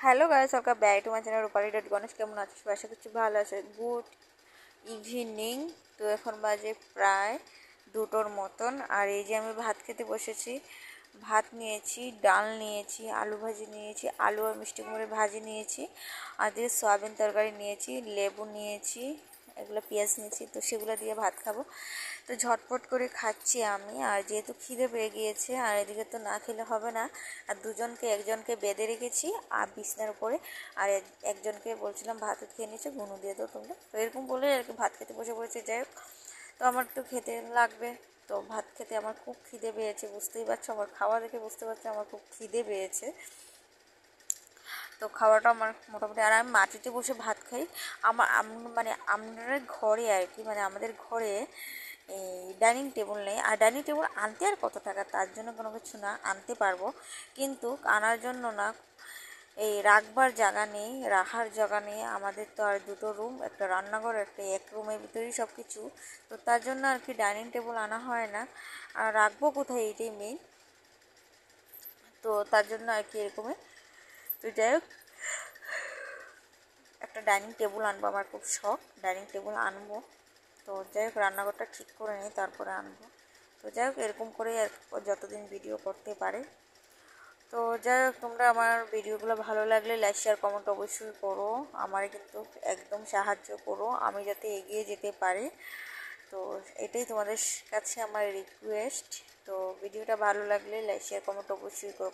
Hello guys, welcome back to my channel Rupali dot Ganesh. কেমন আছো? আশা করছি ভালো আছে। Good evening. তো এখন বাজে প্রায় 2টোর মতন, আর এই যে আমি ভাত খেতে বসেছি। ভাত নিয়েছি, ডাল নিয়েছি, আলু ভাজি নিয়েছি, আলু আর মিষ্টি কুমড়োর ভাজি নিয়েছি, আর দিয়ে সয়াবিন তরকারি নিয়েছি, লেবু নিয়েছি, এগুলো পেঁয়াজ নিয়েছি। তো সেগুলো দিয়ে ভাত খাবো। তো ঝটপট করে খাচ্ছি আমি, আর যেহেতু খিদে পেয়ে গিয়েছে, আর এদিকে তো না খেলে হবে না। আর একজনকে বেঁধে রেখেছি আর বিছনার উপরে, আর একজনকে বলছিলাম ভাত খেয়ে নিচ্ছে, ঘুনো দিয়ে দাও তোমরা। তো এরকম বলে আর কি ভাত খেতে বসে পড়েছে। যাই হোক, তো আমার তো খেতে লাগবে। তো ভাত খেতে আমার খুব খিদে পেয়েছে, বুঝতেই পারছো, আমার খাওয়া দেখে বুঝতে পারছো আমার খুব খিদে পেয়েছে। তো খাওয়াটা আমার মোটামুটি, আর আমি মাটিতে বসে ভাত খাই। মানে আমাদের ঘরে আর কি, মানে আমাদের ঘরে এই ডাইনিং টেবিল নেই। আর ডাইনিং টেবিল আনতে আর কত টাকা, তার জন্য কোনো কিছু না, আনতে পারবো, কিন্তু আনার জন্য না, এই রাখবার জায়গা নেই, রাখার জায়গা নেই। আমাদের তো আর 2টো রুম, একটা রান্নাঘর, একটা এক রুমের ভিতরেই সব কিছু। তো তার জন্য আর কি ডাইনিং টেবিল আনা হয় না। আর রাখবো কোথায়, এইটাই মেইন। তো তার জন্য আর কি এরকমই। তো যাই হোক, একটা ডাইনিং টেবিল আনবো, আমার খুব শখ ডাইনিং টেবিল আনবো। তো যাই হোক, রান্নাঘরটা ঠিক করে নিই, তারপরে আনবো। তো যাই হোক, এরকম করেই আর যতদিন ভিডিও করতে পারে। তো যাই হোক, তোমরা আমার ভিডিওগুলো ভালো লাগলে লাইক শেয়ার কমেন্ট অবশ্যই করো। আমারে কিন্তু একদম সাহায্য করো, আমি যাতে এগিয়ে যেতে পারি। তো এটাই তোমাদের কাছে আমার রিকোয়েস্ট। তো ভিডিওটা ভালো লাগলে লাইক শেয়ার কমেন্ট অবশ্যই করো।